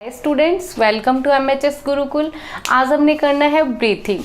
Students, welcome to MHS Gurukul. आज हमने करना है breathing.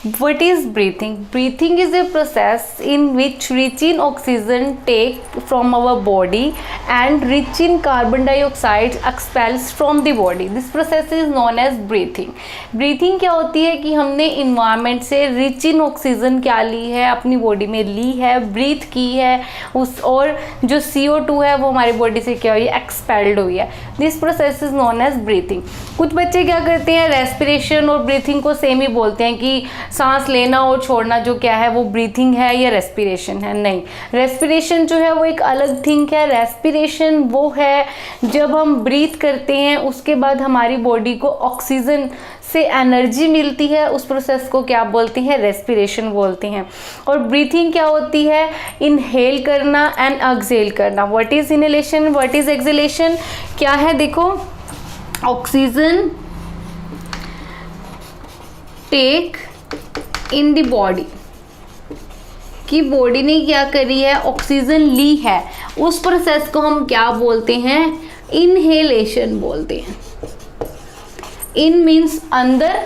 What is breathing? Breathing is a process in which rich in oxygen take from our body and rich in carbon dioxide expels from the body. This process is known as breathing. Breathing क्या होती है कि हमने environment से rich in oxygen क्या ली है, अपनी body में ली है, ब्रीथ की है उस, और जो CO2 है वो हमारी बॉडी से क्या हुई है, एक्सपेल्ड हुई है। This process is known as breathing. कुछ बच्चे क्या करते हैं, रेस्पिरेशन और ब्रीथिंग को सेम ही बोलते हैं कि सांस लेना और छोड़ना जो क्या है वो ब्रीथिंग है या रेस्पिरेशन है। नहीं, रेस्पिरेशन जो है वो एक अलग थिंग है। रेस्पिरेशन वो है जब हम ब्रीथ करते हैं उसके बाद हमारी बॉडी को ऑक्सीजन से एनर्जी मिलती है, उस प्रोसेस को क्या बोलते हैं, रेस्पिरेशन बोलते हैं। और ब्रीथिंग क्या होती है, इनहेल करना एंड एक्सहेल करना। What is inhalation, what is exhalation, क्या है देखो, oxygen take in the body, कि बॉडी ने क्या करी है, ऑक्सीजन ली है, उस प्रोसेस को हम क्या बोलते हैं, इनहेलेशन बोलते हैं। इन मीन्स अंदर,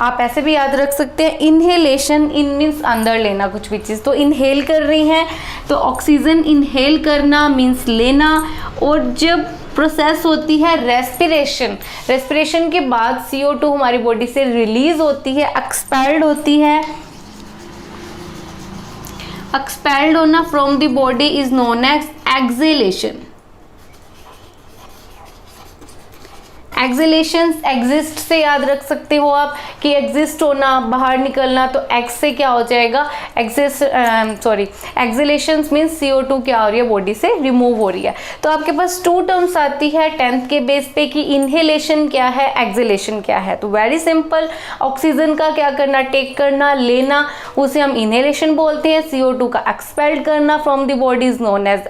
आप ऐसे भी याद रख सकते हैं, इनहेलेशन, इन मीन्स अंदर लेना कुछ भी चीज़। तो इनहेल कर रही हैं तो ऑक्सीजन इनहेल करना मीन्स लेना। और जब प्रोसेस होती है रेस्पिरेशन, रेस्पिरेशन के बाद CO2 हमारी बॉडी से रिलीज होती है, एक्सपेल्ड होती है। एक्सपेल्ड होना from the body is known as exhalation. Exhalation exist से याद रख सकते हो आप कि एग्जिस्ट होना, बाहर निकलना, तो एक्स से क्या हो जाएगा, एक्सहेलेशन मीन्स CO2 क्या हो रही है, बॉडी से रिमूव हो रही है। तो आपके पास 2 टर्म्स आती है 10th के बेस पे कि इनहेलेशन क्या है, एक्सहेलेशन क्या है। तो वेरी सिंपल, ऑक्सीजन का क्या करना, टेक करना, लेना, उसे हम इनहेलेशन बोलते हैं। CO2 का एक्सपेल्ड करना from the body is known as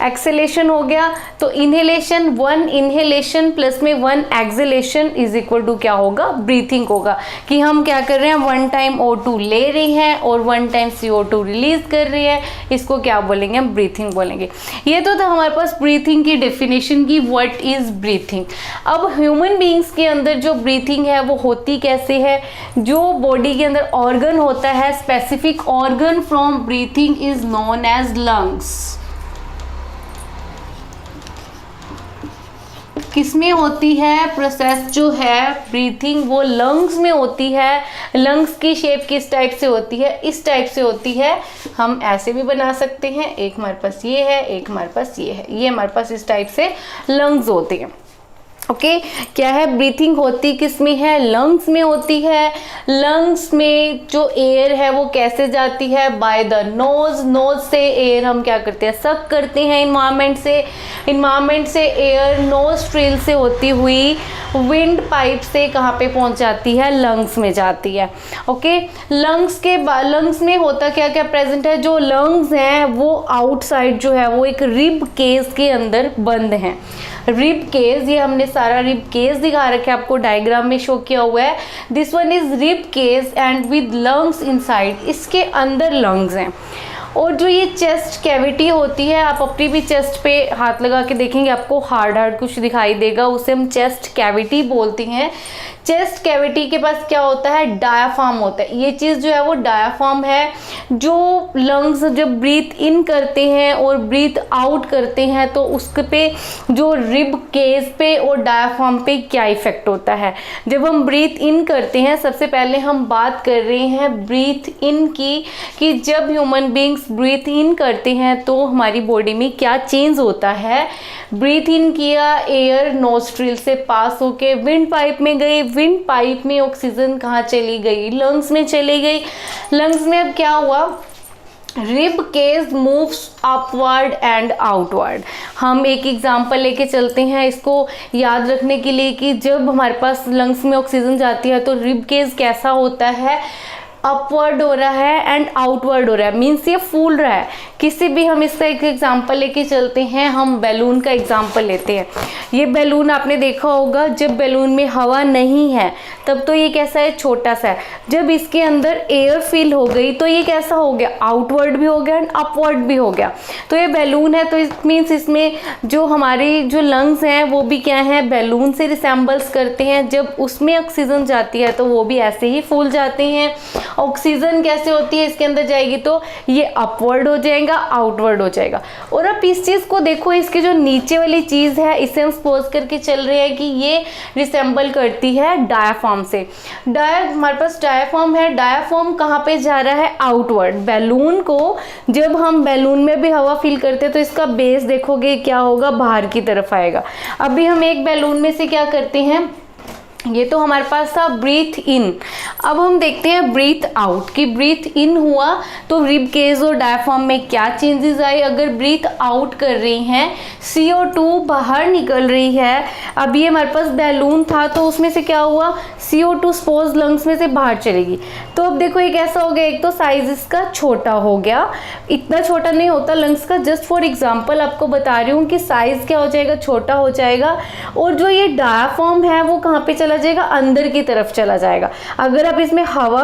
exhalation हो गया। तो इनहेलेशन, 1 इनहेलेशन प्लस में 1 एक्सहेलेशन इज इक्वल टू क्या होगा, ब्रीथिंग होगा। कि हम क्या कर रहे हैं, 1 टाइम O2 ले रहे हैं और 1 टाइम CO2 रिलीज कर रहे हैं, इसको क्या बोलेंगे, हम ब्रीथिंग बोलेंगे। ये तो था हमारे पास ब्रीथिंग की डेफिनेशन की, व्हाट इज ब्रीथिंग। अब ह्यूमन बीइंग्स के अंदर जो ब्रीथिंग है वो होती कैसे है, जो बॉडी के अंदर ऑर्गन होता है, specific organ from breathing is known as lungs. किसमें होती है प्रोसेस जो है ब्रीथिंग, वो लंग्स में होती है। लंग्स की शेप किस टाइप से होती है, इस टाइप से होती है। हम ऐसे भी बना सकते हैं, एक हमारे पास ये है, एक हमारे पास ये है, ये हमारे पास इस टाइप से लंग्स होते हैं। ओके, क्या है, ब्रीथिंग होती किस में है, लंग्स में होती है। लंग्स में जो एयर है वो कैसे जाती है, बाय द नोज। नोज से एयर हम क्या करते हैं, सक करते हैं इन्वायरमेंट से। इन्वायरमेंट से एयर नोस्ट्रिल से होती हुई विंड पाइप से कहाँ पे पहुंच जाती है, लंग्स में जाती है। ओके, लंग्स के बाद लंग्स में होता क्या क्या प्रेजेंट है, जो लंग्स हैं वो आउटसाइड जो है वो एक रिब केस के अंदर बंद हैं। रिब केस, ये हमने सारा रिब केस दिखा रखा है आपको, डायग्राम में शो किया हुआ है। This one is rib cage and with lungs inside, इसके अंदर लंग्स हैं। और जो ये चेस्ट कैविटी होती है, आप अपनी भी चेस्ट पे हाथ लगा के देखेंगे, आपको हार्ड हार्ड कुछ दिखाई देगा, उसे हम चेस्ट कैविटी बोलते हैं। चेस्ट कैविटी के पास क्या होता है, डायाफ्राम होता है। ये चीज़ जो है वो डायाफ्राम है, जो लंग्स जब ब्रीथ इन करते हैं और ब्रीथ आउट करते हैं तो उसके पे जो रिब केस पे और डायाफ्राम पे क्या इफेक्ट होता है। जब हम ब्रीथ इन करते हैं, सबसे पहले हम बात कर रहे हैं ब्रीथ इन की, कि जब ह्यूमन बींग्स ब्रीथ इन करते हैं तो हमारी बॉडी में क्या चेंज होता है। ब्रीथ इन किया, एयर नोस्ट्रिल से पास होके विंड पाइप में गई, विंड पाइप में ऑक्सीजन कहाँ चली गई, लंग्स में चली गई। लंग्स में अब क्या हुआ, rib cage moves upward and outward. हम एक एग्जांपल लेके चलते हैं इसको याद रखने के लिए कि जब हमारे पास लंग्स में ऑक्सीजन जाती है तो रिब केस कैसा होता है, अपवर्ड हो रहा है एंड आउटवर्ड हो रहा है, मीन्स ये फूल रहा है। किसी भी हम इसका एक एग्जांपल लेके चलते हैं, हम बैलून का एग्जांपल लेते हैं। ये बैलून आपने देखा होगा, जब बैलून में हवा नहीं है तब तो ये कैसा है, छोटा सा है। जब इसके अंदर एयर फिल हो गई तो ये कैसा हो गया, आउटवर्ड भी हो गया एंड अपवर्ड भी हो गया। तो ये बैलून है, तो इट मीन्स इसमें जो हमारी जो लंग्स हैं वो भी क्या है, बैलून से रिसेंबल्स करते हैं। जब उसमें ऑक्सीजन जाती है तो वो भी ऐसे ही फूल जाते हैं। ऑक्सीजन कैसे होती है, इसके अंदर जाएगी तो ये अपवर्ड हो जाएगा, आउटवर्ड हो जाएगा। और अब इस चीज़ को देखो, इसके जो नीचे वाली चीज़ है इसे हम सपोज करके चल रहे हैं कि ये रिसेंबल करती है डायाफ्राम से। हमारे पास डायाफ्राम है, डायाफ्राम कहाँ पे जा रहा है, आउटवर्ड। बैलून को जब हम बैलून में भी हवा फिल करते हैं तो इसका बेस देखोगे क्या होगा, बाहर की तरफ आएगा। अभी हम एक बैलून में से क्या करते हैं, ये तो हमारे पास था ब्रीथ इन। अब हम देखते हैं ब्रीथ आउट, कि ब्रीथ इन हुआ तो रिब केज और डायफ्राम में क्या चेंजेस आए। अगर ब्रीथ आउट कर रही हैं, CO2 बाहर निकल रही है। अब ये हमारे पास बैलून था तो उसमें से क्या हुआ, CO2 सपोज लंग्स में से बाहर चलेगी। तो अब देखो ये कैसा हो गया, एक तो साइज इसका छोटा हो गया, इतना छोटा नहीं होता लंग्स का, जस्ट फॉर एग्जाम्पल आपको बता रही हूँ कि साइज क्या हो जाएगा, छोटा हो जाएगा। और जो ये डायाफ्राम है वो कहाँ पे चला जाएगा, अंदर की तरफ चला जाएगा। अगर आप इसमें हवा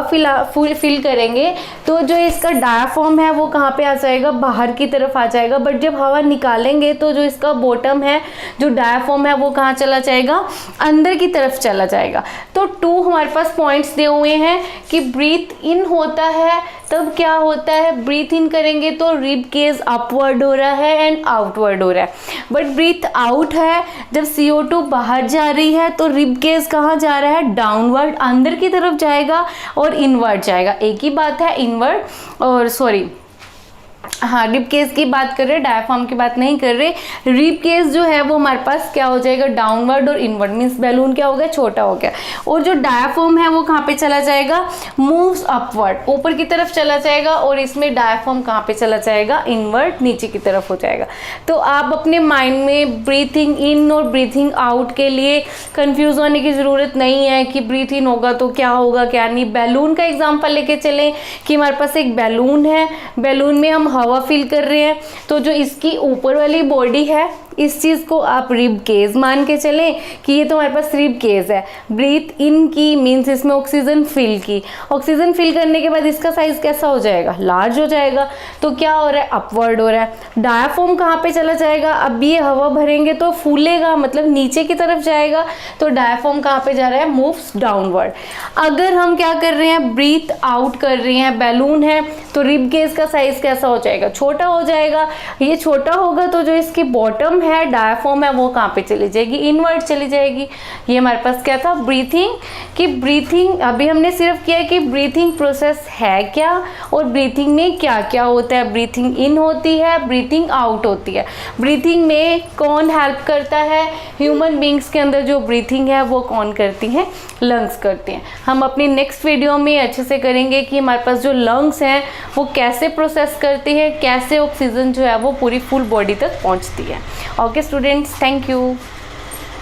फिल करेंगे तो जो इसका डायाफ्राम है वो कहाँ पे आ जाएगा, बाहर की तरफ आ जाएगा। बट जब हवा निकालेंगे तो जो इसका बॉटम है, जो डायाफ्राम है वो कहाँ चला जाएगा, अंदर की तरफ चला जाएगा। तो 2 हमारे पास पॉइंट्स दिए हुए हैं कि ब्रीथ इन होता है तब क्या होता है, ब्रीथ इन करेंगे तो रिब केज अपवर्ड हो रहा है एंड आउटवर्ड हो रहा है। बट ब्रीथ आउट है, जब CO2 बाहर जा रही है तो रिब केज कहाँ जा रहा है, डाउनवर्ड, अंदर की तरफ जाएगा और इनवर्ड जाएगा। एक ही बात है, इनवर्ड और सॉरी हाँ रिब केस की बात कर रहे हैं, डायफ्राम की बात नहीं कर रहे। रिब केस जो है वो हमारे पास क्या हो जाएगा, डाउनवर्ड और इनवर्ड, मीन्स बैलून क्या हो गया, छोटा हो गया। और जो डायफ्राम है वो कहाँ पे चला जाएगा, मूव्स अपवर्ड, ऊपर की तरफ चला जाएगा। और इसमें डायफ्राम कहाँ पे चला जाएगा, इनवर्ड, नीचे की तरफ हो जाएगा। तो आप अपने माइंड में ब्रीथिंग इन और ब्रीथिंग आउट के लिए कंफ्यूज होने की ज़रूरत नहीं है कि ब्रीथ इन होगा तो क्या होगा क्या नहीं। बैलून का एग्जाम्पल लेके चलें कि हमारे पास एक बैलून है, बैलून में हम हवा फिल कर रहे हैं, तो जो इसकी ऊपर वाली बॉडी है इस चीज़ को आप रिब केज मान के चलें कि ये तो हमारे पास रिब केज है। ब्रीथ इन की मीन्स इसमें ऑक्सीजन फिल की, ऑक्सीजन फिल करने के बाद इसका साइज कैसा हो जाएगा, लार्ज हो जाएगा। तो क्या हो रहा है, अपवर्ड हो रहा है। डायाफ्राम कहाँ पे चला जाएगा, अब ये हवा भरेंगे तो फूलेगा, मतलब नीचे की तरफ जाएगा। तो डायाफ्राम कहाँ पे जा रहा है, मूव्स डाउनवर्ड। अगर हम क्या कर रहे हैं, ब्रीथ आउट कर रहे हैं, बैलून है, तो रिब केज का साइज कैसा हो जाएगा, छोटा हो जाएगा। ये छोटा होगा तो जो इसकी बॉटम है, डायफ्राम है, वो कहाँ पे चली जाएगी, इनवर्ड चली जाएगी। ये हमारे पास क्या था, ब्रीथिंग, कि ब्रीथिंग अभी हमने सिर्फ किया कि ब्रीथिंग प्रोसेस है क्या और ब्रीथिंग में क्या क्या होता है। ब्रीथिंग इन होती है, ब्रीथिंग आउट होती है। ब्रीथिंग में कौन हेल्प करता है, ह्यूमन बींग्स के अंदर जो ब्रीथिंग है वो कौन करती हैं, लंग्स करते हैं। हम अपनी नेक्स्ट वीडियो में अच्छे से करेंगे कि हमारे पास जो लंग्स हैं वो कैसे प्रोसेस करती है, कैसे ऑक्सीजन जो है वो पूरी फुल बॉडी तक पहुंचती है। Okay students, thank you.